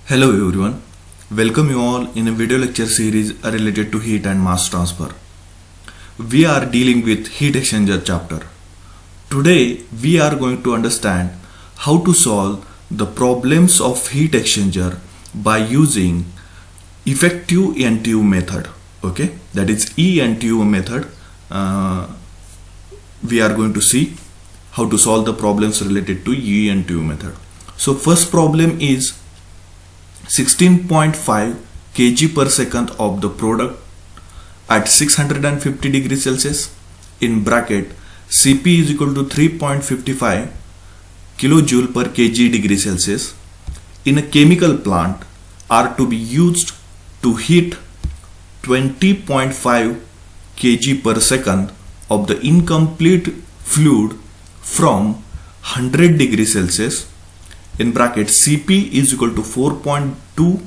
Hello everyone, welcome you all in a video lecture series related to heat and mass transfer. We are dealing with heat exchanger chapter. Today we are going to understand how to solve the problems of heat exchanger by using effective NTU method. Okay, that is ENTU method. We are going to see how to solve the problems related to ENTU method. So first problem is 16.5 kg per second of the product at 650 degrees Celsius in bracket Cp is equal to 3.55 kilojoule per kg degree Celsius in a chemical plant are to be used to heat 20.5 kg per second of the incomplete fluid from 100 degrees Celsius in bracket Cp is equal to 4.2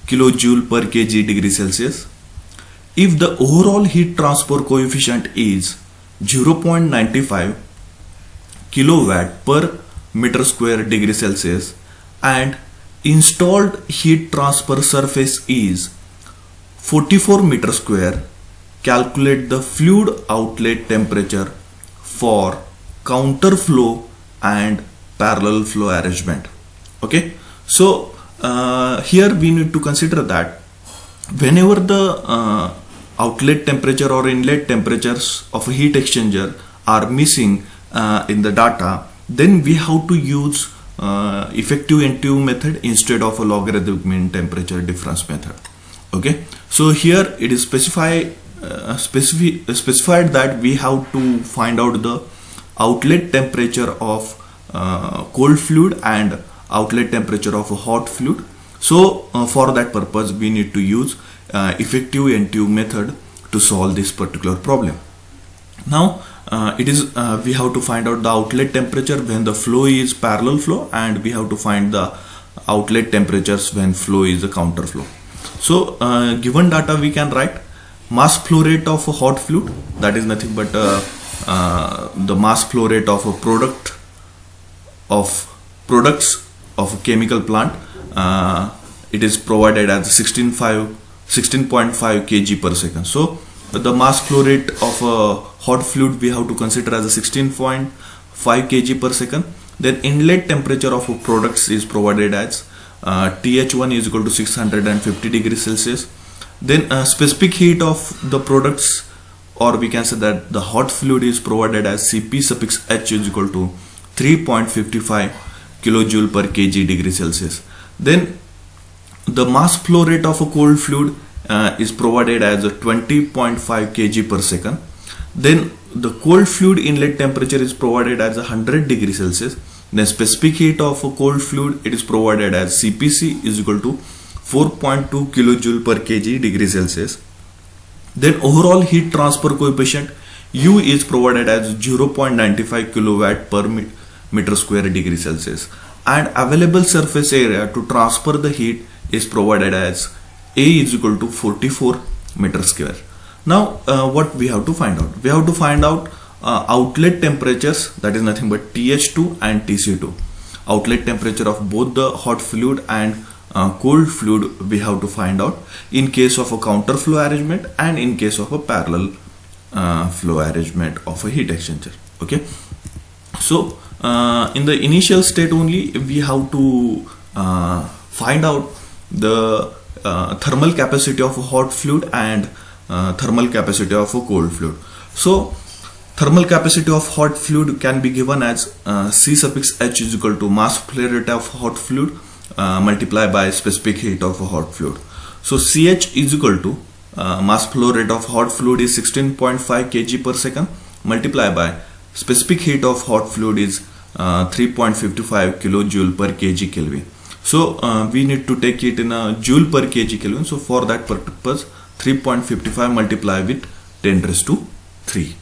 kilojoule per kg degree Celsius if the overall heat transfer coefficient is 0.95 kilowatt per meter square degree Celsius and installed heat transfer surface is 44 meter square. Calculate the fluid outlet temperature for counter flow and parallel flow arrangement. Okay, so here we need to consider that whenever the outlet temperature or inlet temperatures of a heat exchanger are missing in the data, then we have to use effective NTU method instead of a logarithmic mean temperature difference method. Okay, so here it is specified that we have to find out the outlet temperature of cold fluid and outlet temperature of a hot fluid. So for that purpose we need to use effective NTU method to solve this particular problem. Now we have to find out the outlet temperature when the flow is parallel flow, and we have to find the outlet temperatures when flow is a counter flow. So given data we can write mass flow rate of a hot fluid, that is nothing but the mass flow rate of a products of a chemical plant. It is provided as 16.5 kg per second. So the mass flow rate of a hot fluid we have to consider as a 16.5 kg per second. Then inlet temperature of a products is provided as TH1 is equal to 650 degrees Celsius. Then specific heat of the products, or we can say that the hot fluid, is provided as Cp suffix H is equal to 3.55 kilojoule per kg degree Celsius. Then the mass flow rate of a cold fluid is provided as a 20.5 kg per second. Then the cold fluid inlet temperature is provided as 100 degrees Celsius. Then specific heat of a cold fluid, it is provided as Cpc is equal to 4.2 kilojoule per kg degree Celsius. Then overall heat transfer coefficient U is provided as 0.95 kilowatt per meter square degree Celsius, and available surface area to transfer the heat is provided as A is equal to 44 meter square. Now what we have to find out? We have to find out outlet temperatures, that is nothing but TH2 and TC2. Outlet temperature of both the hot fluid and cold fluid we have to find out in case of a counter flow arrangement and in case of a parallel flow arrangement of a heat exchanger. Okay, so in the initial state only we have to find out the thermal capacity of a hot fluid and thermal capacity of a cold fluid. So thermal capacity of hot fluid can be given as C suffix H is equal to mass flow rate of hot fluid multiplied by specific heat of a hot fluid. So Ch is equal to mass flow rate of hot fluid is 16.5 kg per second multiplied by specific heat of hot fluid is 3.55 kilojoule per kg Kelvin. So we need to take it in a joule per kg Kelvin. So for that purpose 3.55 multiplied with 10 raised to 3.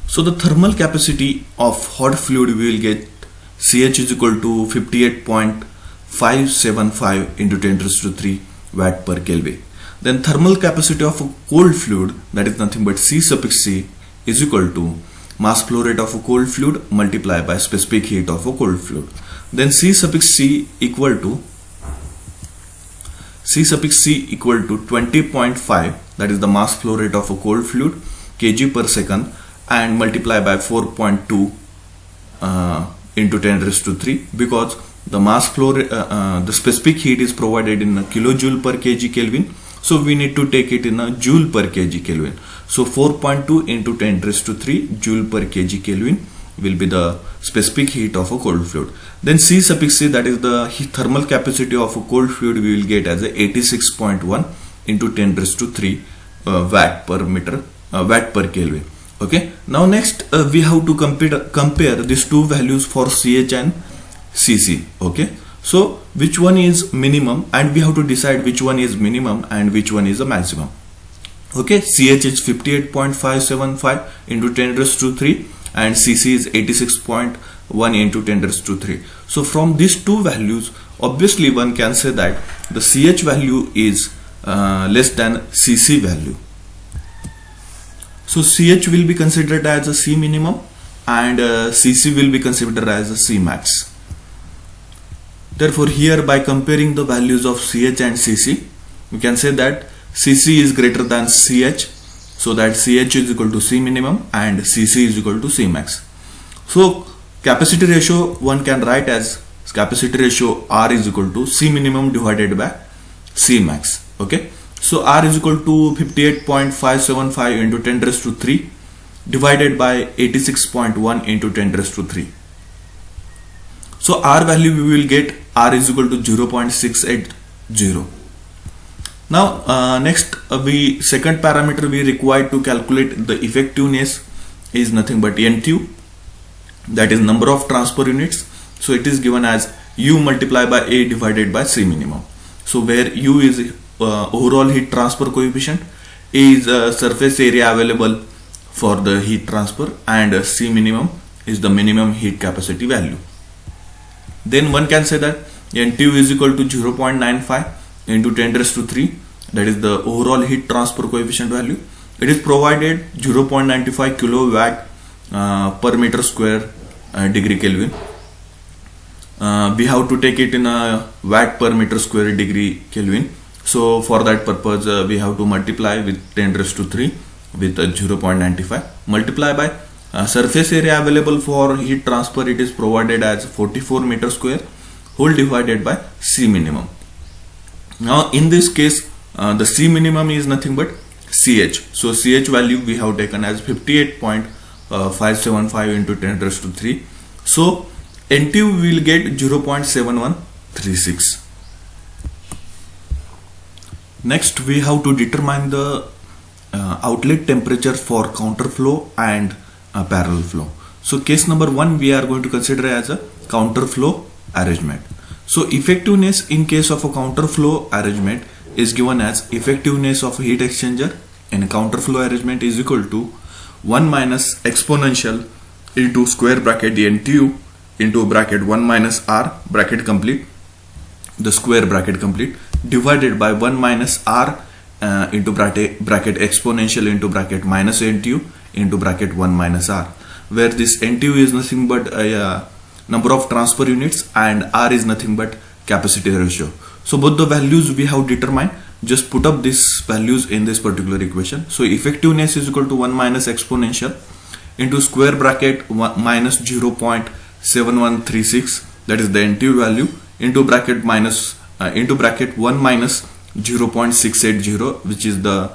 So the thermal capacity of hot fluid we will get Ch is equal to 58.575 into 10 raised to 3 watt per Kelvin. Then thermal capacity of a cold fluid, that is nothing but C suffix C is equal to mass flow rate of a cold fluid multiplied by specific heat of a cold fluid. Then C suffix C equal to C suffix C equal to 20.5, that is the mass flow rate of a cold fluid, kg per second, and multiply by 4.2 into 10 raised to 3, because the mass flow the specific heat is provided in a kilojoule per kg Kelvin, so we need to take it in a joule per kg Kelvin. So 4.2 into 10 raised to 3 joule per kg Kelvin will be the specific heat of a cold fluid. Then C suffix C, that is the thermal capacity of a cold fluid, we will get as a 86.1 into 10 raised to 3 watt per Kelvin. Okay, now next we have to compare these two values for CH and CC. Okay, so which one is minimum, and we have to decide which one is minimum and which one is a maximum. Okay, CH is 58.575 into 10 raised to 3 and CC is 86.1 into 10 raised to 3. So from these two values, obviously one can say that the CH value is less than CC value. So CH will be considered as a C minimum and CC will be considered as a C max. Therefore here, by comparing the values of CH and CC, we can say that CC is greater than CH, so that CH is equal to C minimum and CC is equal to C max. So capacity ratio one can write as capacity ratio R is equal to C minimum divided by C max. Okay, so R is equal to 58.575 into 10 raised to 3 divided by 86.1 into 10 raised to 3. So R value we will get R is equal to 0.680. Now next second parameter we require to calculate the effectiveness is nothing but NTU, that is number of transfer units. So it is given as U multiplied by A divided by C minimum. So where U is overall heat transfer coefficient, A is surface area available for the heat transfer, and C minimum is the minimum heat capacity value. Then one can say that NTU is equal to 0.95 into 10 raised to 3, that is the overall heat transfer coefficient value. It is provided 0.95 kilowatt per meter square degree Kelvin. We have to take it in a watt per meter square degree Kelvin. So for that purpose we have to multiply with 10 raised to 3 with 0.95, multiply by surface area available for heat transfer, it is provided as 44 meter square, whole divided by C minimum. Now in this case the C minimum is nothing but CH. So CH value we have taken as 58.575 into 10 raised to 3. So NTU we will get 0.7136. Next we have to determine the outlet temperature for counterflow and parallel flow. So case number 1 we are going to consider as a counterflow arrangement. So effectiveness in case of a counterflow arrangement is given as effectiveness of heat exchanger in a counterflow arrangement is equal to 1 minus exponential into square bracket NTU into bracket 1 minus R bracket complete, the square bracket complete, divided by 1 minus R into bracket exponential into bracket minus NTU into bracket 1 minus R, where this NTU is nothing but a number of transfer units and R is nothing but capacity ratio. So both the values we have determined, just put up these values in this particular equation. So effectiveness is equal to 1 minus exponential into square bracket minus 0.7136, that is the NTU value, into bracket minus into bracket 1 minus 0.680, which is the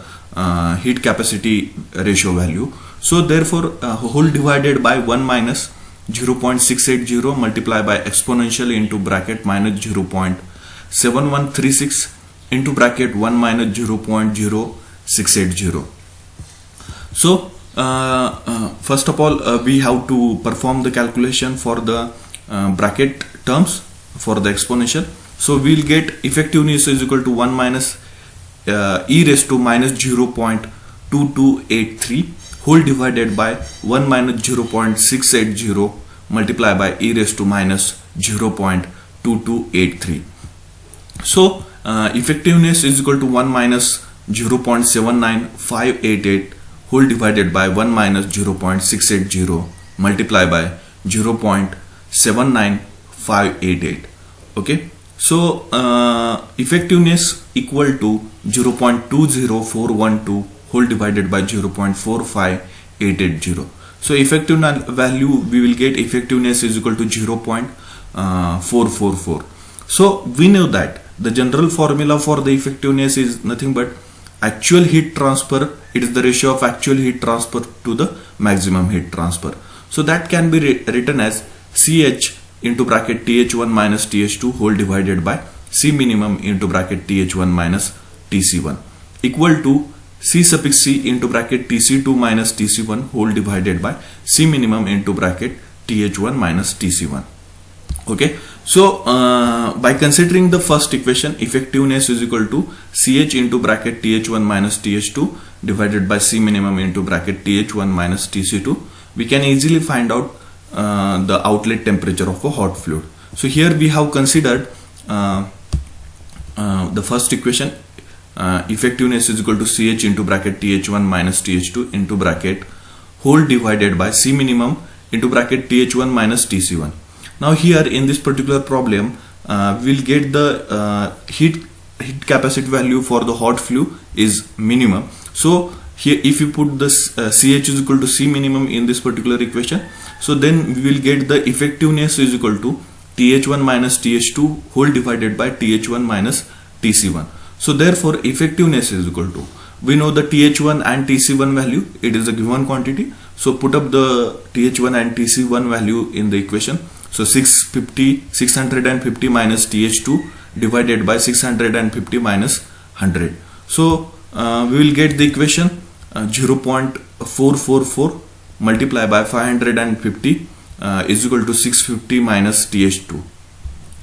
heat capacity ratio value. So therefore whole divided by 1 minus 0.680 multiplied by exponential into bracket minus 0.7136 into bracket 1 minus 0.0680. So first of all we have to perform the calculation for the bracket terms for the exponential. So we will get effectiveness is equal to 1 minus e raised to minus 0.2283 whole divided by 1 minus 0.680 multiplied by e raised to minus 0.2283. So effectiveness is equal to 1 minus 0.79588 whole divided by 1 minus 0.680 multiplied by 0.79588. Okay, So effectiveness equal to 0.20412 whole divided by 0.45880. So effective value, we will get effectiveness is equal to 0.444. So we know that the general formula for the effectiveness is nothing but actual heat transfer. It is the ratio of actual heat transfer to the maximum heat transfer. So that can be written as CH into bracket TH1 minus TH2 whole divided by C minimum into bracket TH1 minus TC1 equal to C suffix C into bracket TC2 minus TC1 whole divided by C minimum into bracket TH1 minus TC1. Okay, so by considering the first equation, effectiveness is equal to CH into bracket TH1 minus TH2 divided by C minimum into bracket TH1 minus TC2, we can easily find out the outlet temperature of a hot fluid. So here we have considered the first equation, effectiveness is equal to CH into bracket TH1 minus TH2 into bracket whole divided by C minimum into bracket TH1 minus TC1. Now here in this particular problem, we'll get the heat capacity value for the hot fluid is minimum. So here if you put this CH is equal to C minimum in this particular equation, so then we will get the effectiveness is equal to TH1 minus TH2 whole divided by TH1 minus TC1. So therefore effectiveness is equal to, we know the TH1 and TC1 value, it is a given quantity. So put up the TH1 and TC1 value in the equation. So 650 minus TH2 divided by 650 minus 100. So we will get the equation 0.444 multiplied by 550 is equal to 650 minus TH2.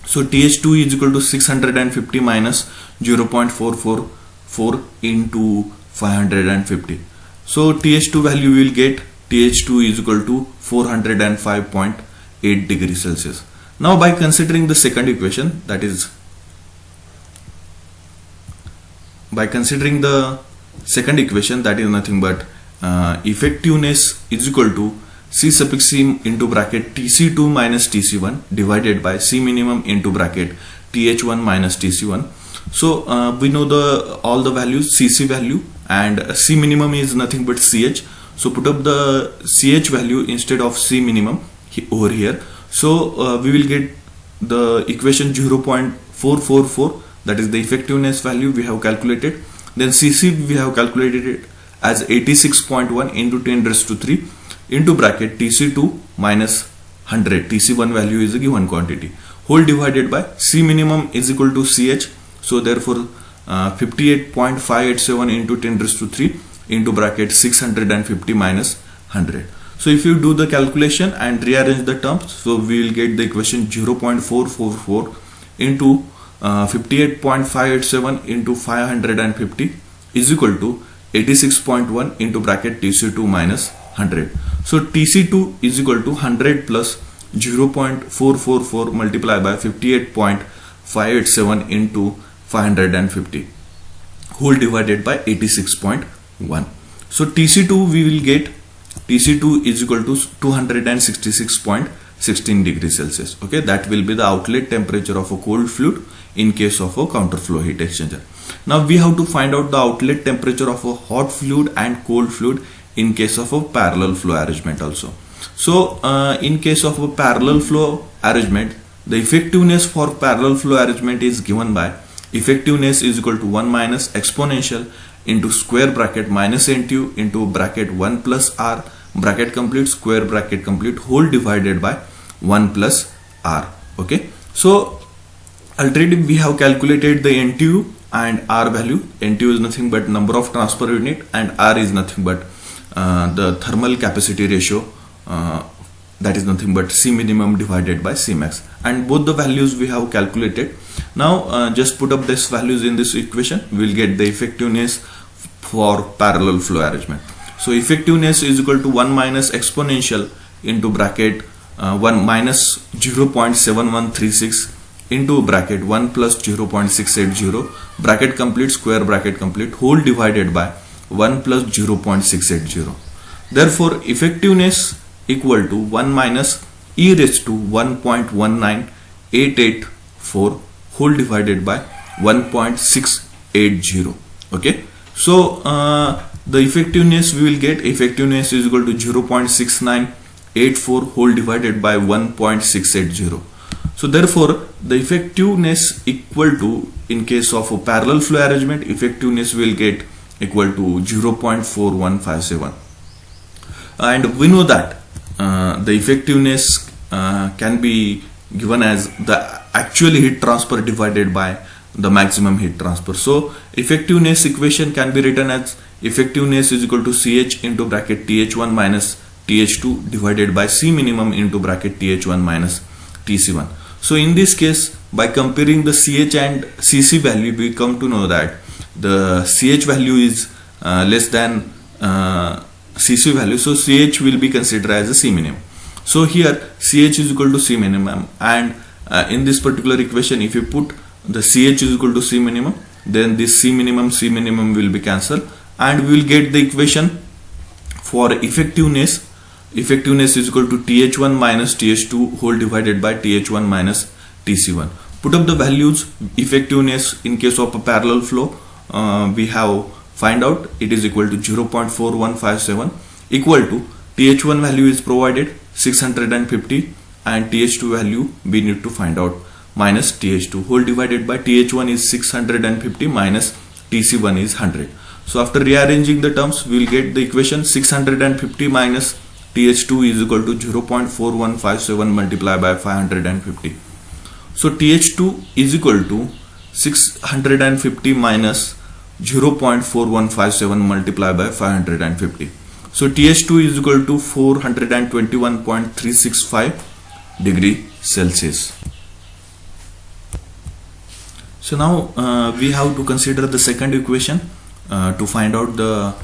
So TH2 is equal to 650 minus 0.444 into 550. So TH2 value we will get, TH2 is equal to 405.8 degrees Celsius. Now by considering the second equation, that is nothing but effectiveness is equal to C suffix C into bracket TC2 minus TC1 divided by C minimum into bracket TH1 minus TC1. So we know all the values, CC value, and C minimum is nothing but CH. So put up the CH value instead of C minimum over here. So we will get the equation 0.444, that is the effectiveness value we have calculated. Then CC we have calculated it as 86.1 into 10 raised to 3 into bracket TC2 minus 100. TC1 value is a given quantity whole divided by C minimum is equal to CH. So therefore 58.587 into 10 raised to 3 into bracket 650 minus 100. So if you do the calculation and rearrange the terms, so we will get the equation 0.444 into 58.587 into 550 is equal to 86.1 into bracket TC2 minus 100. So TC2 is equal to 100 plus 0.444 multiplied by 58.587 into 550 whole divided by 86.1. So TC2 we will get, TC2 is equal to 266.16 degrees Celsius. Okay, that will be the outlet temperature of a cold fluid in case of a counterflow heat exchanger. Now we have to find out the outlet temperature of a hot fluid and cold fluid in case of a parallel flow arrangement also. So in case of a parallel flow arrangement, the effectiveness for parallel flow arrangement is given by effectiveness is equal to 1 minus exponential into square bracket minus NTU into bracket 1 plus R bracket complete square bracket complete whole divided by 1 plus R. Okay, so already we have calculated the NTU and R value. NTU is nothing but number of transfer unit and R is nothing but the thermal capacity ratio, that is nothing but C minimum divided by C max, and both the values we have calculated. Now just put up these values in this equation, we will get the effectiveness for parallel flow arrangement. So effectiveness is equal to 1 minus exponential into bracket 1 minus 0.7136 into bracket 1 plus 0.680 bracket complete square bracket complete whole divided by 1 plus 0.680. Therefore effectiveness equal to 1 minus e raised to 1.19884 whole divided by 1.680. Okay, so the effectiveness we will get, effectiveness is equal to 0.6984 whole divided by 1.680. So therefore the effectiveness equal to, in case of a parallel flow arrangement, effectiveness will get equal to 0.4157. And we know that the effectiveness can be given as the actual heat transfer divided by the maximum heat transfer. So effectiveness equation can be written as effectiveness is equal to CH into bracket TH1 minus TH2 divided by C minimum into bracket TH1 minus TC1. So in this case, by comparing the CH and CC value, we come to know that the CH value is less than CC value, so CH will be considered as a C minimum. So here CH is equal to C minimum, and in this particular equation, if you put the CH is equal to C minimum, then this C minimum will be cancelled, and we will get the equation for effectiveness. Effectiveness is equal to TH1 minus TH2 whole divided by TH1 minus TC1. Put up the values. Effectiveness in case of a parallel flow, we have find out it is equal to 0.4157 equal to TH1 value is provided 650 and TH2 value we need to find out minus TH2 whole divided by TH1 is 650 minus TC1 is 100. So after rearranging the terms, we will get the equation 650 minus TH2 is equal to 0.4157 multiplied by 550. So TH2 is equal to 650 minus 0.4157 multiplied by 550. So TH2 is equal to 421.365 degree Celsius. So now we have to consider the second equation to find out the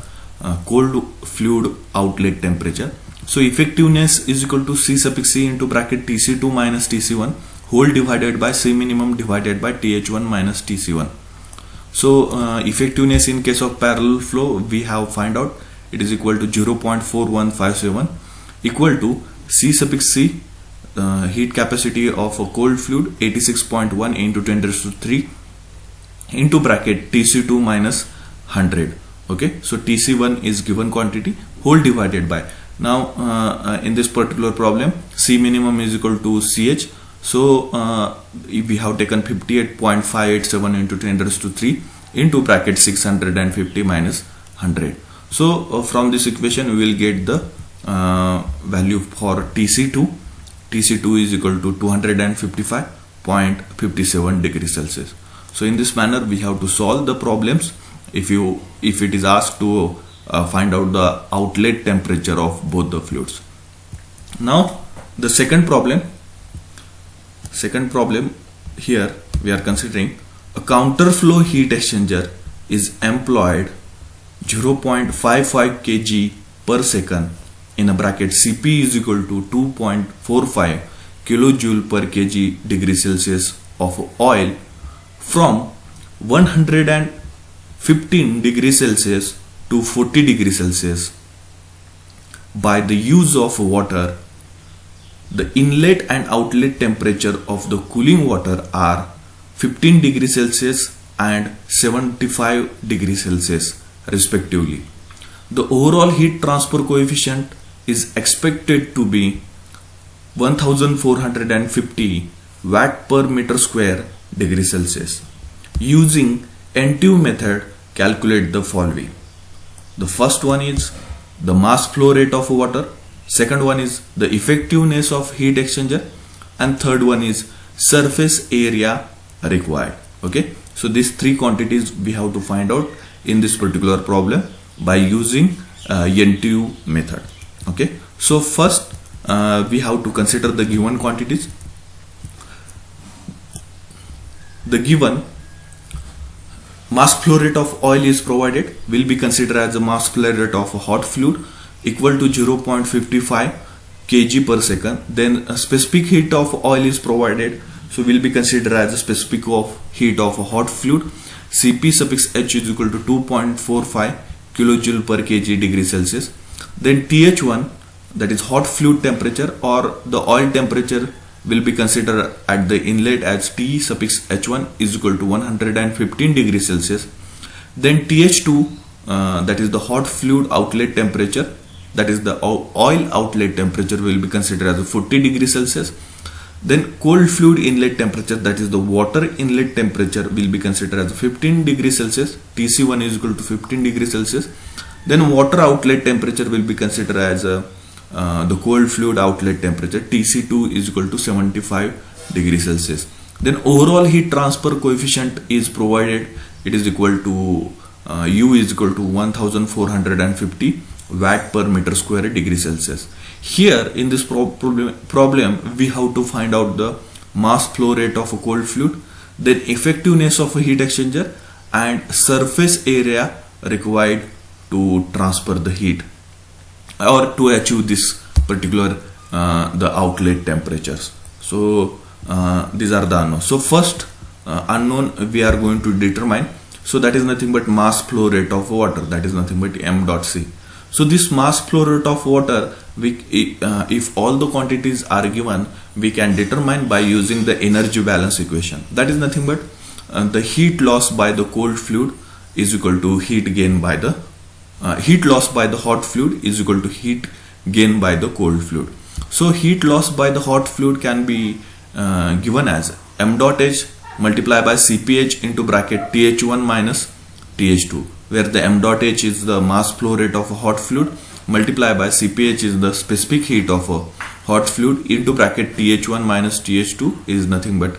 cold fluid outlet temperature. So effectiveness is equal to C suffix C into bracket TC2 minus TC1 whole divided by C minimum divided by TH1 minus TC1. So effectiveness in case of parallel flow, we have find out it is equal to 0.4157 equal to C suffix C, heat capacity of a cold fluid 86.1 into 10 raised to 3 into bracket TC2 minus 100. Okay, so TC1 is given quantity whole divided by, now in this particular problem C minimum is equal to CH. So we have taken 58.587 into 10 raised to 3 into bracket 650 minus 100. So from this equation we will get the value for TC2. TC2 is equal to 255.57 degrees Celsius. So in this manner we have to solve the problems if it is asked to find out the outlet temperature of both the fluids. Now the second problem here we are considering a counterflow heat exchanger is employed 0.55 kg per second in a bracket Cp is equal to 2.45 kilojoule per kg degree Celsius of oil from 115 degrees Celsius to 40 degrees Celsius by the use of water. The inlet and outlet temperature of the cooling water are 15 degrees Celsius and 75 degrees Celsius respectively. The overall heat transfer coefficient is expected to be 1450 watt per meter square degree Celsius. Using NTU method, calculate the following. The first one is the mass flow rate of water, second one is the effectiveness of heat exchanger, and third one is surface area required. Okay, so these three quantities we have to find out in this particular problem by using NTU method. Okay, so first we have to consider the given quantities. The given mass flow rate of oil is provided, will be considered as a mass flow rate of a hot fluid equal to 0.55 kg per second. Then a specific heat of oil is provided, so will be considered as a specific heat of a hot fluid. Cp suffix H is equal to 2.45 kilojoule per kg degree Celsius. Then TH1, that is hot fluid temperature or the oil temperature, will be considered at the inlet as T suffix H1 is equal to 115 degrees Celsius. Then TH2, that is the hot fluid outlet temperature, that is the oil outlet temperature, will be considered as 40 degrees Celsius. Then cold fluid inlet temperature, that is the water inlet temperature, will be considered as 15 degrees Celsius. TC1 is equal to 15 degrees Celsius. Then water outlet temperature will be considered as the cold fluid outlet temperature. TC2 is equal to 75 degrees Celsius. Then overall heat transfer coefficient is provided. It is equal to U is equal to 1450 watt per meter square degree Celsius. Here in this problem we have to find out the mass flow rate of a cold fluid, then effectiveness of a heat exchanger, and surface area required to transfer the heat or to achieve this particular the outlet temperatures. So these are the unknowns. So first unknown we are going to determine. So that is nothing but mass flow rate of water, that is nothing but m dot c. So this mass flow rate of water, if all the quantities are given, we can determine by using the energy balance equation. That is nothing but the heat loss by the cold fluid is equal to heat gain by the heat loss by the hot fluid is equal to heat gain by the cold fluid. So heat loss by the hot fluid can be given as m dot h multiplied by Cph into bracket Th1 minus Th2, where the m dot h is the mass flow rate of a hot fluid multiplied by Cph is the specific heat of a hot fluid into bracket Th1 minus Th2 is nothing but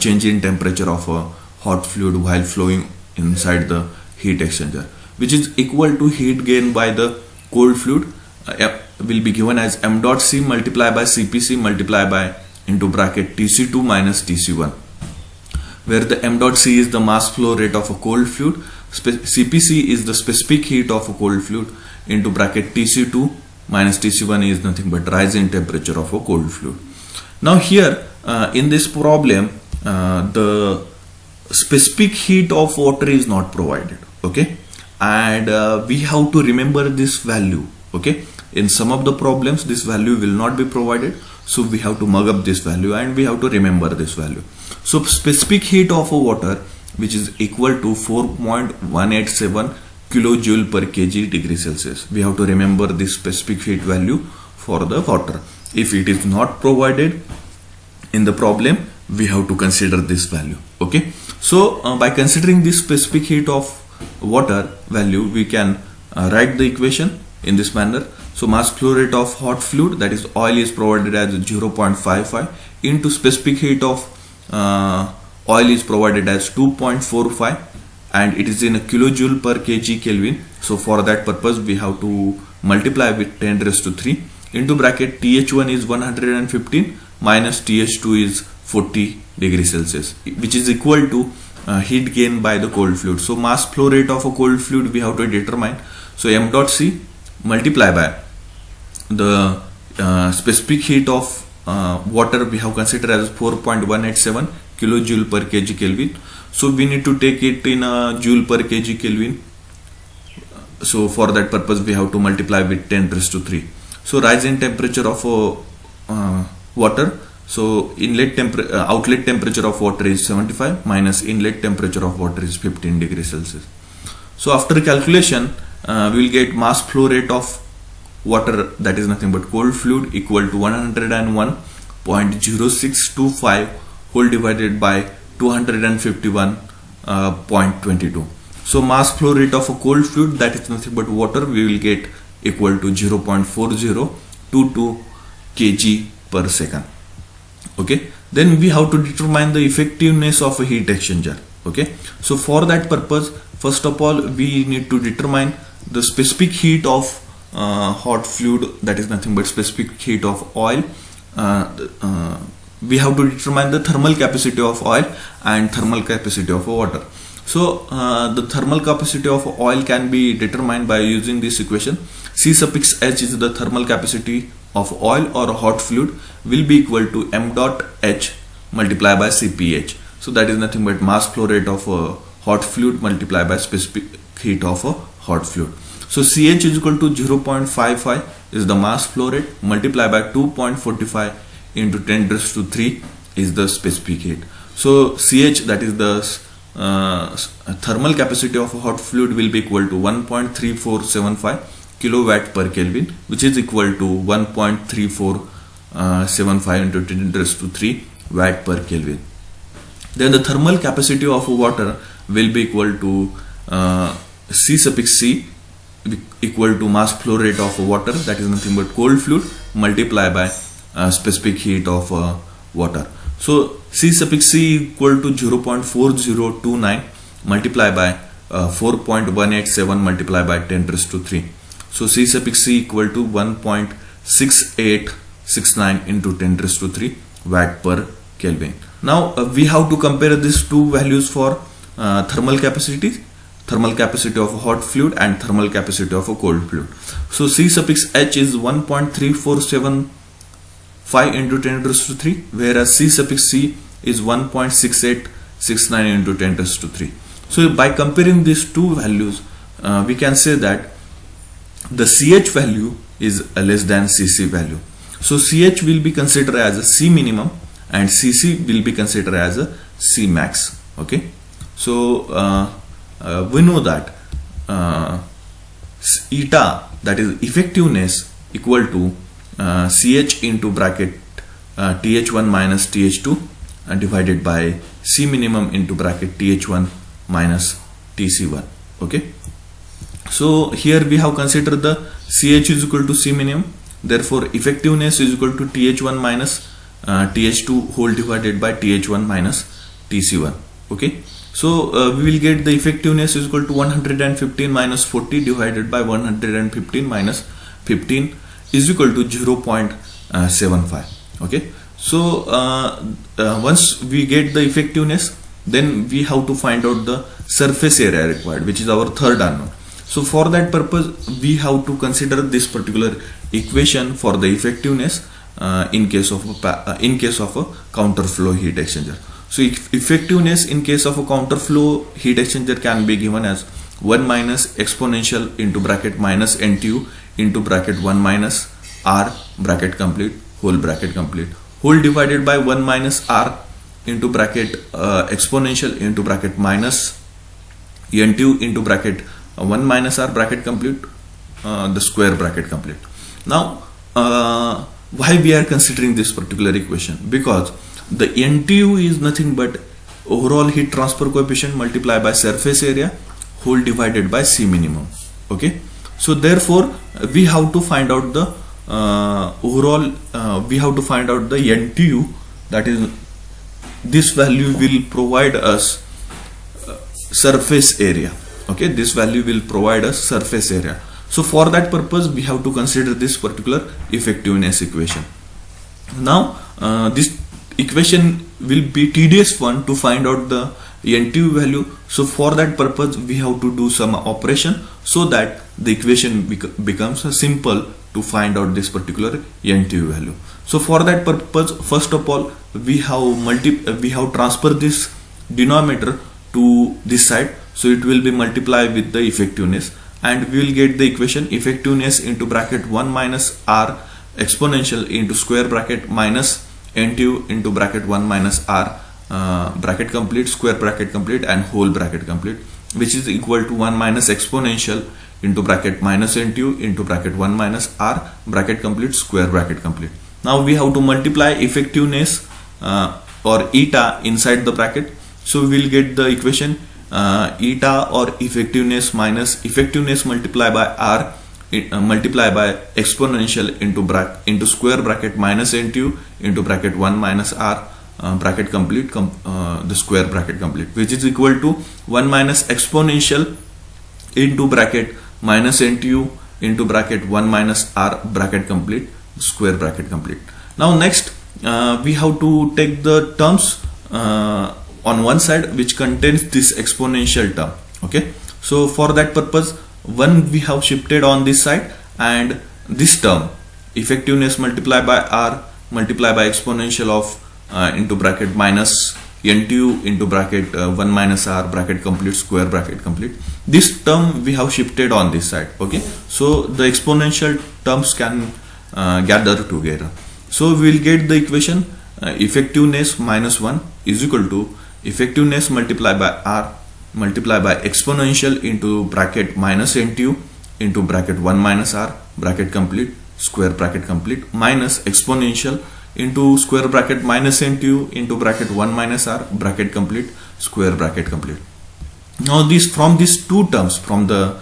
change in temperature of a hot fluid while flowing inside the heat exchanger, which is equal to heat gain by the cold fluid will be given as m dot c multiplied by Cpc multiplied by into bracket Tc2 minus Tc1, where the m dot c is the mass flow rate of a cold fluid, Cpc is the specific heat of a cold fluid into bracket Tc2 minus Tc1 is nothing but rise in temperature of a cold fluid. Now here in this problem the specific heat of water is not provided, okay, and we have to remember this value, okay. In some of the problems this value will not be provided, so we have to mug up this value and we have to remember this value. So specific heat of a water, which is equal to 4.187 kilojoule per kg degree Celsius. We have to remember this specific heat value for the water. If it is not provided in the problem, we have to consider this value, okay. So by considering this specific heat of water value, we can write the equation in this manner. So mass flow rate of hot fluid, that is oil, is provided as 0.55 into specific heat of oil is provided as 2.45, and it is in a kilojoule per kg Kelvin. So for that purpose we have to multiply with 10 raised to 3 into bracket Th1 is 115 minus Th2 is 40 degrees Celsius, which is equal to heat gain by the cold fluid. So mass flow rate of a cold fluid we have to determine. So m dot c multiply by the specific heat of water we have considered as 4.187 kilojoule per kg Kelvin. So we need to take it in a joule per kg Kelvin. So for that purpose we have to multiply with 10 raised to 3. So rise in temperature of water. So outlet temperature of water is 75 minus inlet temperature of water is 15 degrees Celsius. So after calculation we will get mass flow rate of water, that is nothing but cold fluid, equal to 101.0625 whole divided by 251.22. So mass flow rate of a cold fluid, that is nothing but water, we will get equal to 0.4022 kg per second. Okay, then we have to determine the effectiveness of a heat exchanger. Okay, so for that purpose, first of all we need to determine the specific heat of hot fluid, that is nothing but specific heat of oil. We have to determine the thermal capacity of oil and thermal capacity of water. So the thermal capacity of oil can be determined by using this equation. C suffix H is the thermal capacity of oil or hot fluid, will be equal to m dot H multiplied by Cph. So that is nothing but mass flow rate of a hot fluid multiplied by specific heat of a hot fluid. So Ch is equal to 0.55 is the mass flow rate multiplied by 2.45 into 10 raised to 3 is the specific heat. So CH, that is the thermal capacity of a hot fluid, will be equal to 1.3475 kilowatt per Kelvin, which is equal to 1.3475 into 10 raised to 3 watt per Kelvin. Then the thermal capacity of water will be equal to C suffix C equal to mass flow rate of water, that is nothing but cold fluid, multiplied by specific heat of water. So C suffix C equal to 0.4029 multiplied by 4.187 multiplied by 10 raised to 3. So C suffix C equal to 1.6869 into 10 raised to 3 watt per Kelvin. Now we have to compare these two values for thermal capacity of a hot fluid and thermal capacity of a cold fluid. So C suffix H is 1.3475 into 10 raised to 3, whereas C suffix C is 1.6869 into 10 raised to 3. So by comparing these two values, we can say that the CH value is less than CC value. So CH will be considered as a C minimum and CC will be considered as a C max. Okay, so we know that eta, that is effectiveness, equal to CH into bracket TH1 minus TH2 divided by C minimum into bracket TH1 minus TC1. Okay, so here we have considered the CH is equal to C minimum, therefore effectiveness is equal to TH1 minus TH2 whole divided by TH1 minus TC1. Okay, so we will get the effectiveness is equal to 115 minus 40 divided by 115 minus 15 is equal to 0.75. Okay, so once we get the effectiveness, then we have to find out the surface area required, which is our third unknown. So for that purpose, we have to consider this particular equation for the effectiveness in case of a counter flow heat exchanger. So effectiveness in case of a counter flow heat exchanger can be given as 1 minus exponential into bracket minus NTU into bracket 1 minus R bracket complete whole bracket complete whole divided by 1 minus R into bracket exponential into bracket minus NTU into bracket 1 minus R bracket complete the square bracket complete. Now why we are considering this particular equation? Because the NTU is nothing but overall heat transfer coefficient multiplied by surface area whole divided by C minimum. Okay, so therefore we have to find out the we have to find out the NTU, that is this value will provide us surface area. Okay, this value will provide us surface area. So for that purpose we have to consider this particular effectiveness equation. Now this equation will be tedious one to find out the NTU value. So for that purpose we have to do some operation so that the equation becomes simple to find out this particular NTU value. So for that purpose, first of all we have transferred this denominator to this side, so it will be multiplied with the effectiveness and we will get the equation effectiveness into bracket 1 minus R exponential into square bracket minus NTU into bracket 1 minus R bracket complete square bracket complete and whole bracket complete, which is equal to 1 minus exponential into bracket minus NTU into bracket 1 minus R bracket complete square bracket complete. Now we have to multiply effectiveness or eta inside the bracket, so we will get the equation eta or effectiveness minus effectiveness multiplied by R multiplied by exponential into square bracket minus NTU into bracket 1 minus R bracket complete the square bracket complete, which is equal to 1 minus exponential into bracket minus NTU into bracket 1 minus R bracket complete square bracket complete. Now next we have to take the terms on one side which contains this exponential term. Okay, so for that purpose one we have shifted on this side, and this term effectiveness multiplied by R multiplied by exponential of into bracket minus NTU into bracket 1 minus R bracket complete square bracket complete, this term we have shifted on this side. Okay, so the exponential terms can gather together. So we will get the equation effectiveness minus 1 is equal to effectiveness multiplied by R multiplied by exponential into bracket minus NTU into bracket 1 minus R bracket complete square bracket complete minus exponential into square bracket minus NTU into bracket 1 minus R bracket complete square bracket complete. Now this from these two terms, from the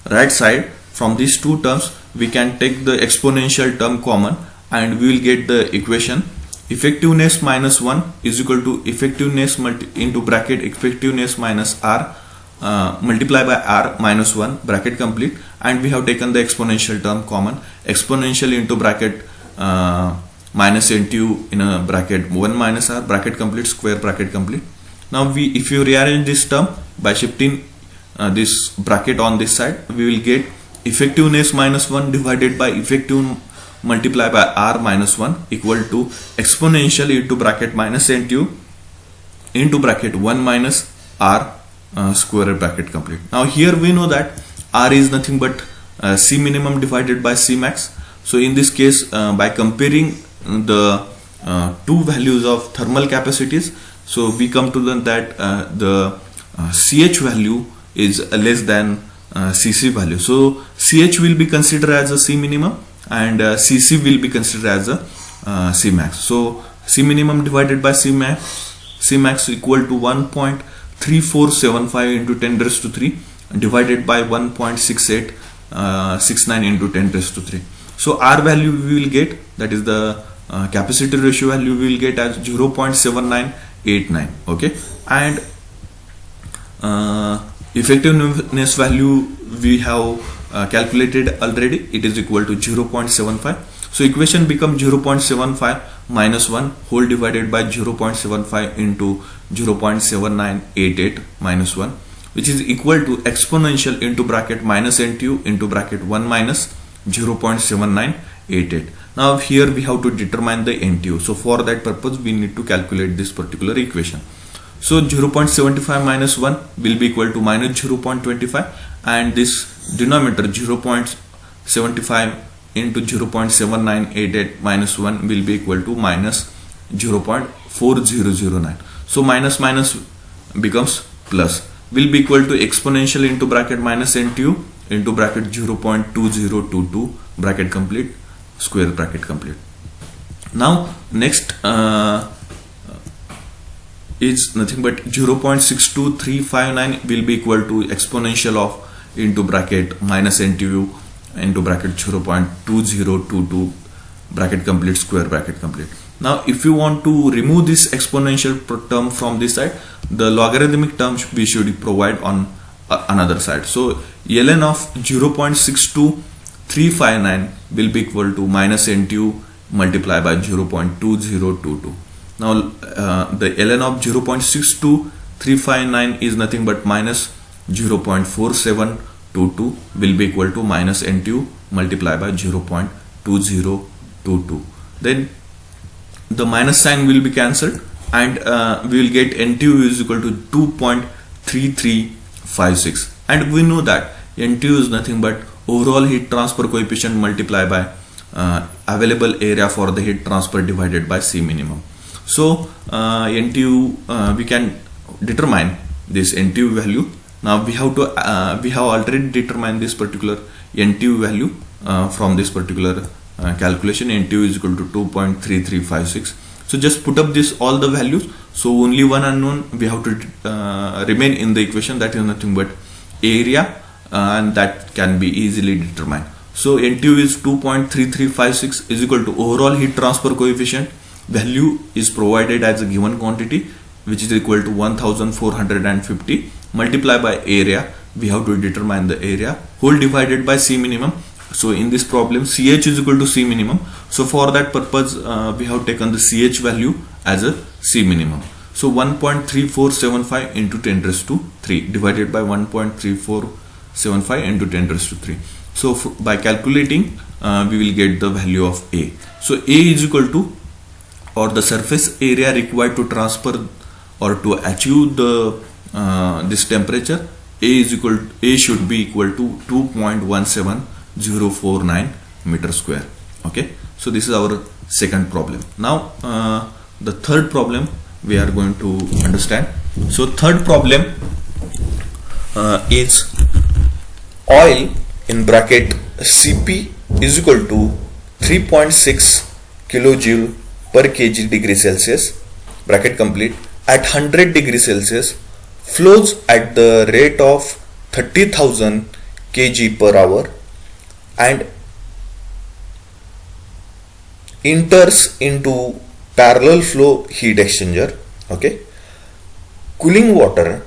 right side, from these two terms we can take the exponential term common and we will get the equation effectiveness minus 1 is equal to effectiveness into bracket effectiveness minus R multiplied by R minus 1 bracket complete, and we have taken the exponential term common, exponential into bracket minus NTU in a bracket 1 minus R bracket complete square bracket complete. Now if you rearrange this term by shifting this bracket on this side, we will get effectiveness minus 1 divided by effective multiplied by R minus 1 equal to exponential into bracket minus NTU into bracket 1 minus R square bracket complete. Now here we know that R is nothing but C minimum divided by C max. So in this case by comparing the two values of thermal capacities, so we come to learn that the CH value is less than CC value. So CH will be considered as a C minimum and CC will be considered as a C max. So C minimum divided by C max equal to 1.3475 into 10 raised to 3 divided by 1.6869 into 10 raised to 3. So R value we will get, that is the capacity ratio value we will get as 0.7989. okay, and effectiveness value we have calculated already, it is equal to 0.75. so equation becomes 0.75 minus 1 whole divided by 0.75 into 0.7988 minus 1, which is equal to exponential into bracket minus NTU into bracket 1 minus 0.7988. Now here we have to determine the NTU. So for that purpose we need to calculate this particular equation. So 0.75 minus 1 will be equal to minus 0.25, and this denominator 0.75 into 0.7988 minus 1 will be equal to minus 0.4009. So minus minus becomes plus, will be equal to exponential into bracket minus NTU into bracket 0.2022 bracket complete square bracket complete. Now next is nothing but 0.62359 will be equal to exponential of into bracket minus NTU into bracket 0.2022 bracket complete square bracket complete. Now if you want to remove this exponential term from this side, the logarithmic term we should provide on another side. So ln of 0.62359 will be equal to minus NTU multiplied by 0.2022. Now the ln of 0.62359 is nothing but minus 0.4722 will be equal to minus NTU multiplied by 0.2022. Then the minus sign will be cancelled and we will get NTU is equal to 2.3356, and we know that NTU is nothing but overall heat transfer coefficient multiplied by available area for the heat transfer divided by C minimum. So NTU we can determine this NTU value. Now we have already determined this particular NTU value from this particular calculation. NTU is equal to 2.3356. So just put up this all the values. So only one unknown we have to remain in the equation, that is nothing but area, and that can be easily determined. So NTU is 2.3356 is equal to overall heat transfer coefficient value is provided as a given quantity, which is equal to 1450 multiplied by area. We have to determine the area whole divided by C minimum. So in this problem CH is equal to C minimum. So for that purpose we have taken the CH value as a C minimum. So 1.3475 into 10 raised to 3 divided by 1.3475 into 10 raised to 3. So by calculating we will get the value of A. So A is equal to, or the surface area required to transfer or to achieve the this temperature, A should be equal to 2.17049 meter square. Okay, So this is our second problem. Now the third problem we are going to understand. So third problem is oil in bracket Cp is equal to 3.6 kilojoule per kg degree Celsius, bracket complete, at 100 degree Celsius, flows at the rate of 30,000 kg per hour and enters into parallel flow heat exchanger. Okay, cooling water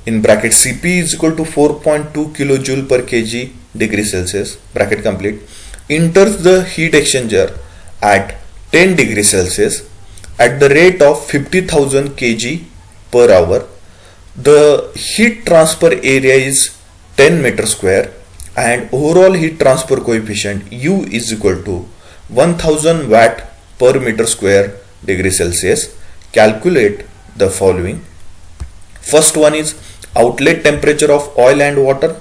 in bracket Cp is equal to 4.2 kilojoule per kg degree Celsius, bracket complete, enters the heat exchanger at 10 degree Celsius at the rate of 50,000 kg per hour. The heat transfer area is 10 meter square and overall heat transfer coefficient U is equal to 1000 watt per meter square degree Celsius. Calculate the following. First one is outlet temperature of oil and water.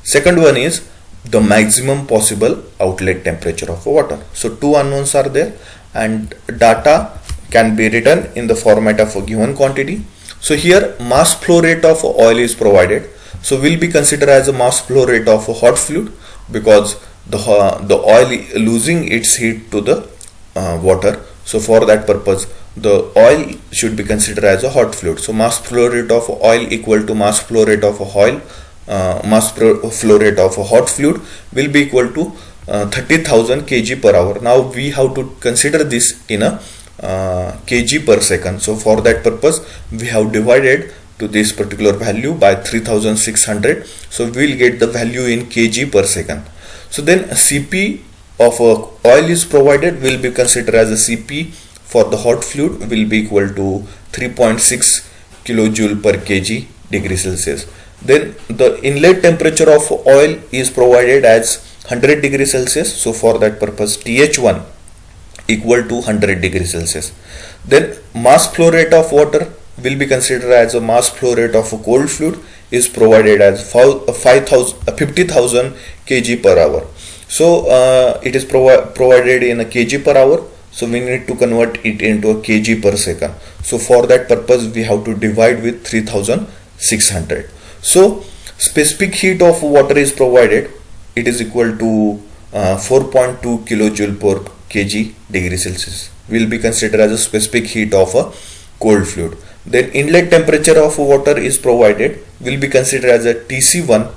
Second one is the maximum possible outlet temperature of water. So two unknowns are there and data can be written in the format of a given quantity. So here mass flow rate of oil is provided. So will be considered as a mass flow rate of a hot fluid because the oil losing its heat to the water. So for that purpose the oil should be considered as a hot fluid. So mass flow rate of oil equal to mass flow rate of oil, flow rate of a hot fluid will be equal to 30,000 kg per hour. Now we have to consider this in a kg per second. So for that purpose we have divided to this particular value by 3600. So we will get the value in kg per second. So then Cp of oil is provided, will be considered as a Cp for the hot fluid will be equal to 3.6 kilojoule per kg degree Celsius. Then the inlet temperature of oil is provided as 100 degree Celsius. So for that purpose Th1 equal to 100 degree Celsius. Then mass flow rate of water will be considered as a mass flow rate of a cold fluid is provided as 50,000 kg per hour. So it is provided in a kg per hour. So we need to convert it into a kg per second. So for that purpose we have to divide with 3600. So specific heat of water is provided. It is equal to 4.2 kilojoule per kg degree Celsius. Will be considered as a specific heat of a cold fluid. Then inlet temperature of water is provided. Will be considered as a Tc1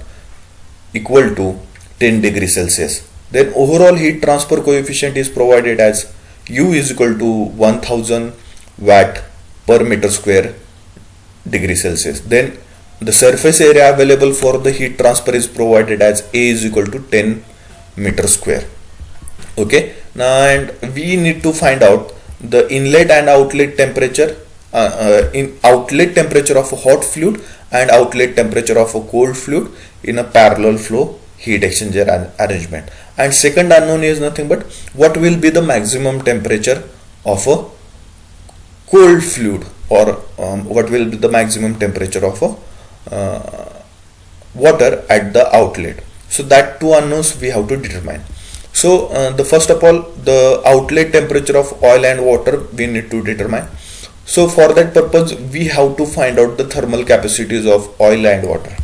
equal to 10 degree Celsius. Then overall heat transfer coefficient is provided as U is equal to 1000 watt per meter square degree Celsius. Then the surface area available for the heat transfer is provided as A is equal to 10 meter square. Okay, now and we need to find out the inlet and outlet temperature, in outlet temperature of a hot fluid and outlet temperature of a cold fluid in a parallel flow heat exchanger arrangement. And second unknown is nothing but what will be the maximum temperature of a cold fluid, or what will be the maximum temperature of a water at the outlet. So that two unknowns we have to determine. So the first of all, the outlet temperature of oil and water we need to determine. So for that purpose we have to find out the thermal capacities of oil and water.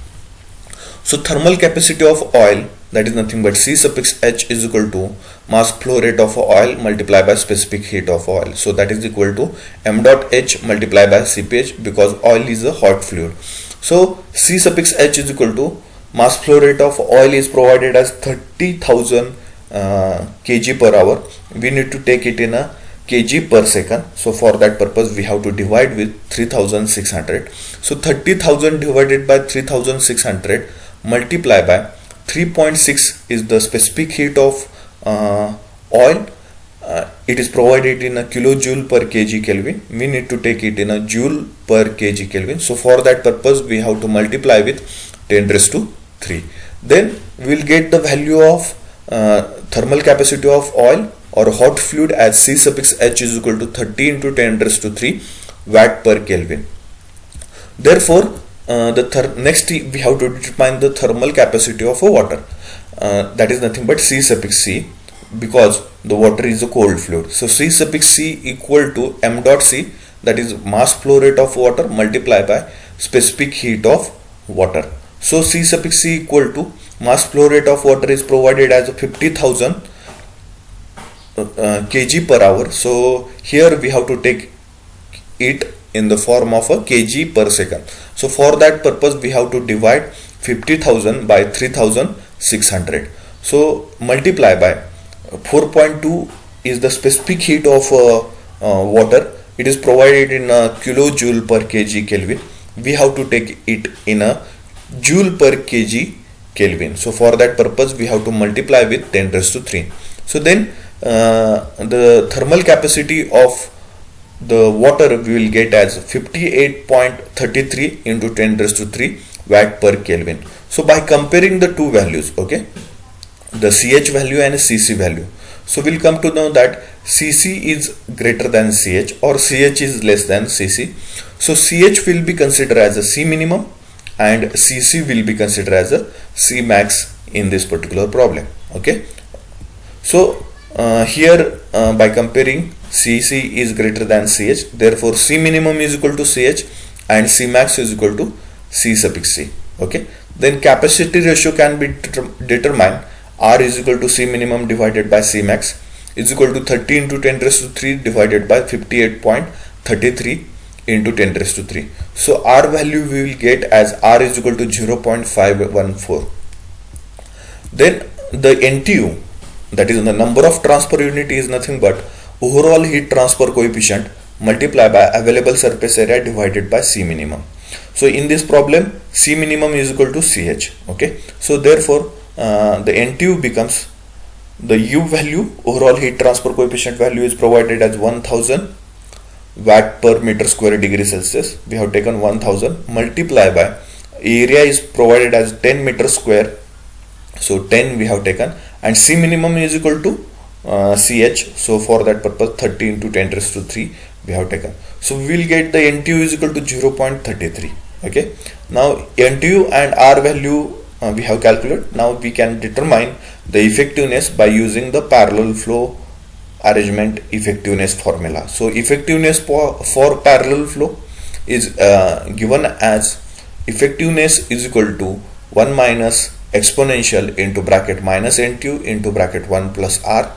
So thermal capacity of oil, that is nothing but C suffix H is equal to mass flow rate of oil multiplied by specific heat of oil. So that is equal to m dot H multiplied by Cph, because oil is a hot fluid. So C suffix H is equal to mass flow rate of oil is provided as 30,000 kg per hour. We need to take it in a kg per second. So for that purpose we have to divide with 3600. So 30,000 divided by 3600 multiply by 3.6 is the specific heat of oil. It is provided in a kilojoule per kg Kelvin. We need to take it in a joule per kg Kelvin. So for that purpose we have to multiply with 10 raised to 3. Then we will get the value of thermal capacity of oil or hot fluid as C suffix H is equal to 30 into 10 raised to 3 watt per Kelvin. Therefore next we have to determine the thermal capacity of a water. That is nothing but C suffix C. because the water is a cold fluid. So C suffix C equal to m dot C, that is mass flow rate of water multiplied by specific heat of water. So C suffix C equal to mass flow rate of water is provided as 50,000 kg per hour. So here we have to take it in the form of a kg per second. So for that purpose we have to divide 50,000 by 3,600. So multiply by 4.2 is the specific heat of water. It is provided in a kilojoule per kg Kelvin. We have to take it in a joule per kg Kelvin. So for that purpose we have to multiply with 10 raised to 3. So then the thermal capacity of the water we will get as 58.33 into 10 raised to 3 watt per Kelvin. So by comparing the two values, okay, the CH value and CC value, so we'll come to know that CC is greater than CH or CH is less than CC. So CH will be considered as a C minimum and CC will be considered as a C max in this particular problem. Okay, so here by comparing, CC is greater than CH, therefore C minimum is equal to CH and C max is equal to C suffix C. Okay, then capacity ratio can be determined. R is equal to C minimum divided by C max is equal to 30 into 10 raised to 3 divided by 58.33 into 10 raised to 3. So R value we will get as R is equal to 0.514. Then the NTU, that is the number of transfer unit, is nothing but overall heat transfer coefficient multiplied by available surface area divided by C minimum. So in this problem C minimum is equal to CH. Okay, so therefore the NTU becomes the U value, overall heat transfer coefficient value, is provided as 1000 watt per meter square degree Celsius. We have taken 1000 multiplied by area is provided as 10 meter square. So 10 we have taken, and C minimum is equal to CH. So for that purpose 30 into 10 raised to 3 we have taken. So we will get the NTU is equal to 0.33. Okay, now NTU and R value we have calculated. Now we can determine the effectiveness by using the parallel flow arrangement effectiveness formula. So effectiveness for parallel flow is given as effectiveness is equal to 1 minus exponential into bracket minus NTU into bracket 1 plus R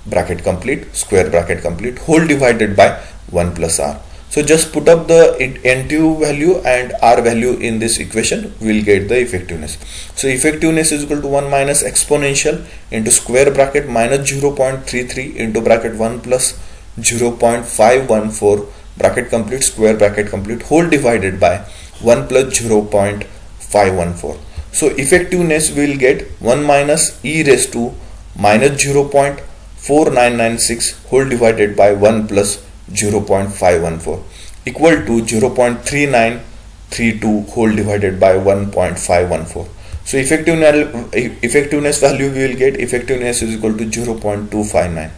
bracket complete square bracket complete whole divided by 1 plus R. So just put up the NTU value and R value in this equation, we will get the effectiveness. So effectiveness is equal to 1 minus exponential into square bracket minus 0.33 into bracket 1 plus 0.514 bracket complete square bracket complete whole divided by 1 plus 0.514. So effectiveness we will get 1 minus e raised to minus 0.4996 whole divided by 1 plus 0.514 equal to 0.3932 whole divided by 1.514. So effectiveness value we will get, effectiveness is equal to 0.259.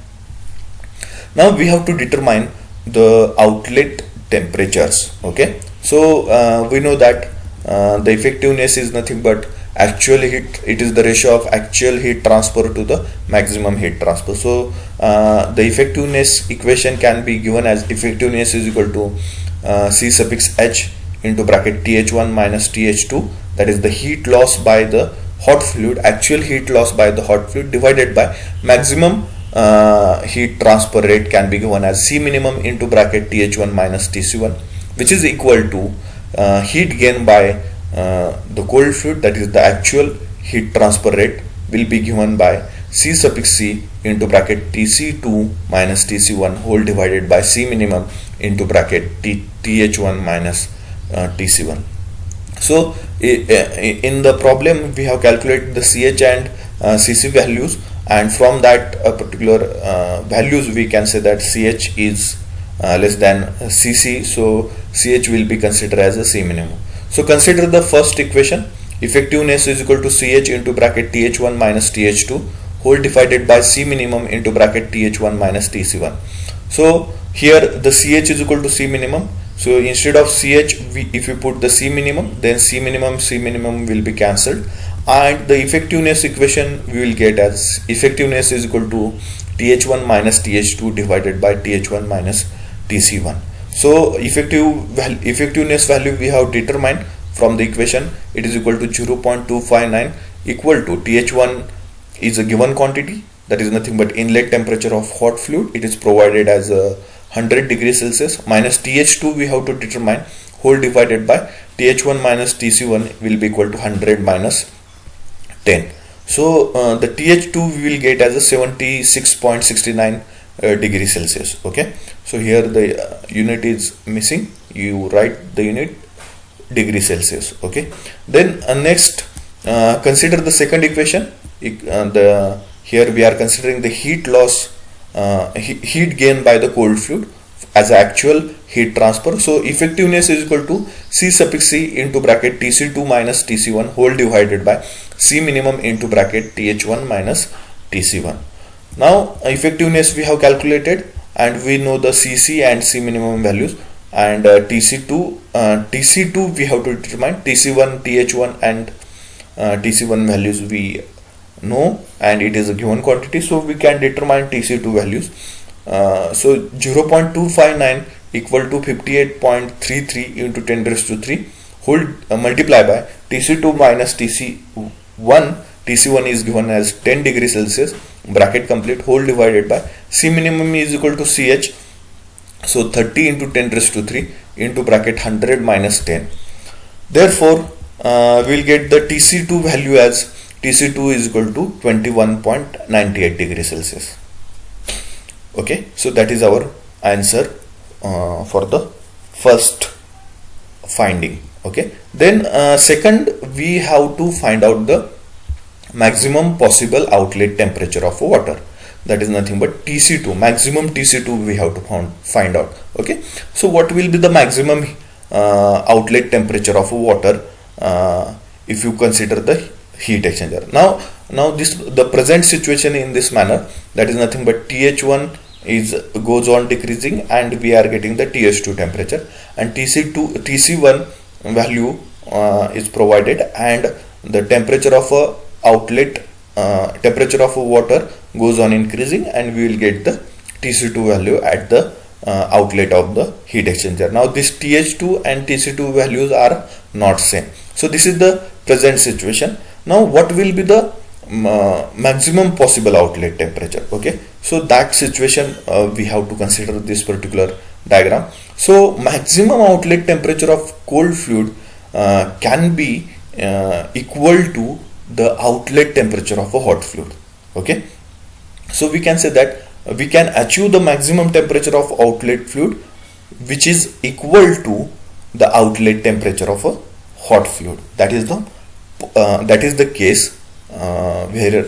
Now we have to determine the outlet temperatures. Okay, so we know that the effectiveness is nothing but actual heat, it is the ratio of actual heat transfer to the maximum heat transfer. So the effectiveness equation can be given as effectiveness is equal to C suffix H into bracket TH1 minus TH2, that is the heat loss by the hot fluid, actual heat loss by the hot fluid divided by maximum heat transfer rate can be given as C minimum into bracket TH1 minus TC1, which is equal to heat gain by the cold fluid, that is the actual heat transfer rate, will be given by C suffix C into bracket TC2 minus TC1 whole divided by C minimum into bracket TH1 minus TC1. So in the problem we have calculated the CH and CC values, and from that particular values we can say that CH is less than CC, so CH will be considered as a C minimum. So consider the first equation, effectiveness is equal to CH into bracket TH1 minus TH2 whole divided by C minimum into bracket TH1 minus TC1. So here the CH is equal to C minimum, So instead of CH, if we put the C minimum, then C minimum will be cancelled, and the effectiveness equation we will get as effectiveness is equal to TH1 minus TH2 divided by TH1 minus TC1. So effectiveness value we have determined from the equation. It is equal to 0.259 equal to TH1 is a given quantity, that is nothing but inlet temperature of hot fluid. It is provided as 100 degrees Celsius, minus TH2 we have to determine, whole divided by TH1 minus TC1 will be equal to 100 minus 10. So the TH2 we will get as a 76.69 degrees Celsius. Okay, so here the unit is missing, you write the unit degree Celsius. Okay, then next consider the second equation. Here we are considering the heat loss, heat gain by the cold fluid as actual heat transfer. So effectiveness is equal to C suffix C into bracket TC2 minus TC1 whole divided by C minimum into bracket TH1 minus TC1. Now effectiveness we have calculated, and we know the CC and C minimum values, and TC2 we have to determine, TC1, TH1 and TC1 values we know, and it is a given quantity, so we can determine TC2 values. So 0.259 equal to 58.33 into 10 raised to 3 whole multiply by TC2 minus TC1. TC1 is given as 10 degrees Celsius, bracket complete, whole divided by C minimum is equal to CH, so 30 into 10 raised to 3 into bracket 100 minus 10. Therefore we will get the TC2 value as TC2 is equal to 21.98 degrees Celsius. Okay, so that is our answer for the first finding. Okay, then second we have to find out the maximum possible outlet temperature of water, that is nothing but TC2, maximum TC2 we have to find out. Okay, so what will be the maximum outlet temperature of water if you consider the heat exchanger? Now this the present situation in this manner, that is nothing but TH1 goes on decreasing and we are getting the TH2 temperature, and TC1 value is provided, and the temperature of a outlet temperature of a water goes on increasing, and we will get the TC2 value at the outlet of the heat exchanger. Now this TH2 and TC2 values are not same, so this is the present situation. Now what will be the maximum possible outlet temperature? Okay, so that situation we have to consider this particular diagram. So maximum outlet temperature of cold fluid can be equal to the outlet temperature of a hot fluid. Okay, so we can say that we can achieve the maximum temperature of outlet fluid which is equal to the outlet temperature of a hot fluid. That is the case where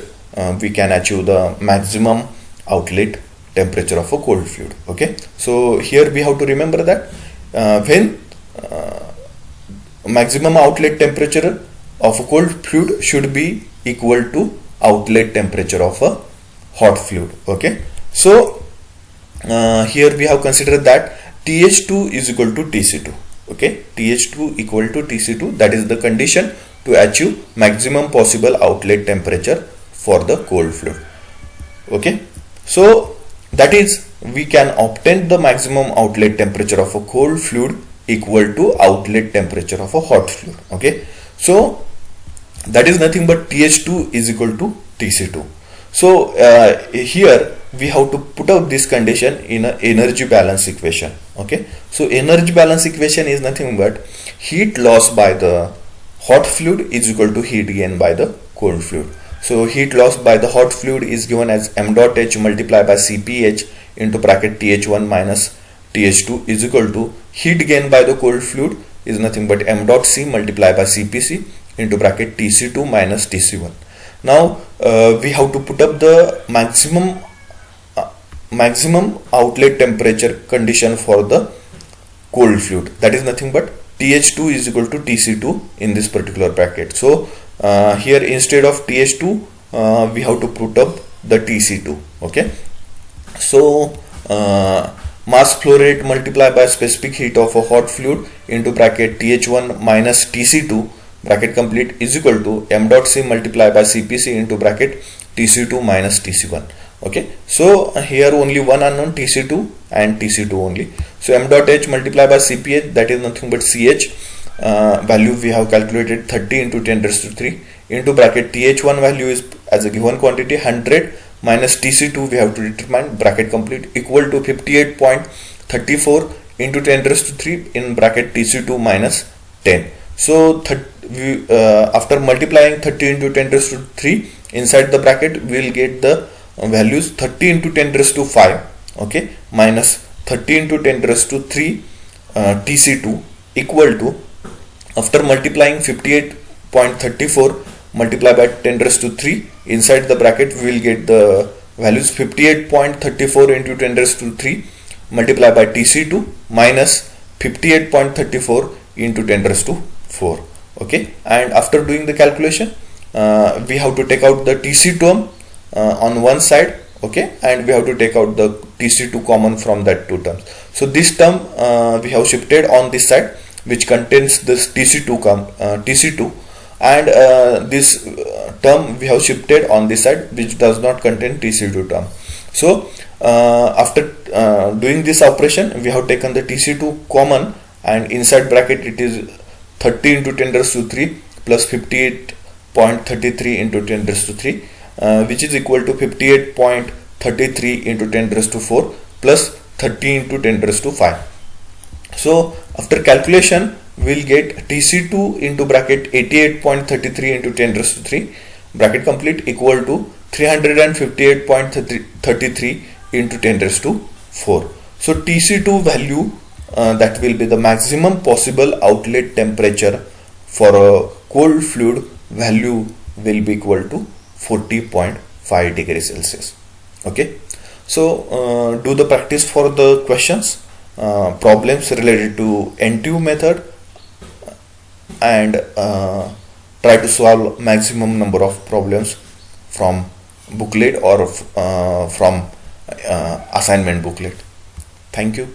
we can achieve the maximum outlet temperature of a cold fluid. Okay, so here we have to remember that when maximum outlet temperature of a cold fluid should be equal to outlet temperature of a hot fluid. Okay, so here we have considered that TH2 is equal to TC2. Okay, TH2 equal to TC2, that is the condition to achieve maximum possible outlet temperature for the cold fluid. Okay, so that is we can obtain the maximum outlet temperature of a cold fluid equal to outlet temperature of a hot fluid. Okay, so that is nothing but TH2 is equal to TC2. So here we have to put out this condition in an energy balance equation. Okay, so energy balance equation is nothing but heat loss by the hot fluid is equal to heat gain by the cold fluid. So heat loss by the hot fluid is given as m dot h multiplied by Cph into bracket TH1 minus TH2 is equal to heat gain by the cold fluid is nothing but m dot c multiplied by Cpc into bracket TC2 minus TC1. Now we have to put up the maximum outlet temperature condition for the cold fluid, that is nothing but TH2 is equal to TC2 in this particular bracket. So here instead of TH2 we have to put up the TC2. Okay, so mass flow rate multiplied by specific heat of a hot fluid into bracket Th1 minus Tc2 bracket complete is equal to m dot c multiplied by Cpc into bracket Tc2 minus Tc1. Okay, so here only one unknown, Tc2 and Tc2 only. So m dot h multiplied by Cph, that is nothing but Ch, value we have calculated 30 into 10 raised to 3 into bracket Th1 value is as a given quantity 100 minus Tc2 we have to determine bracket complete equal to 58.34 into 10 raised to 3 in bracket Tc2 minus 10. So after multiplying 30 into 10 raised to 3 inside the bracket, we will get the values 30 into 10 raised to 5, okay, minus 30 into 10 raised to 3 Tc2 equal to, after multiplying 58.34 multiplied by 10 raised to 3 inside the bracket, we will get the values 58.34 into 10 raised to 3 multiplied by Tc2 minus 58.34 into 10 raised to 4. Okay, and after doing the calculation, we have to take out the Tc term on one side, okay, and we have to take out the Tc2 common from that two terms. So this term we have shifted on this side, which contains this Tc2 and this term we have shifted on this side, which does not contain Tc2 term. So after doing this operation, we have taken the Tc2 common, and inside bracket it is 30 into 10 raised to 3 plus 58.33 into 10 raised to 3, which is equal to 58.33 into 10 raised to 4 plus 30 into 10 raised to 5. So after calculation, we will get Tc2 into bracket 88.33 into 10 raised to 3 bracket complete equal to 358.33 into 10 raised to 4. So Tc2 value, that will be the maximum possible outlet temperature for a cold fluid, value will be equal to 40.5 degrees Celsius. Okay, so do the practice for the questions, problems related to NTU method, and try to solve maximum number of problems from booklet or from assignment booklet. Thank you.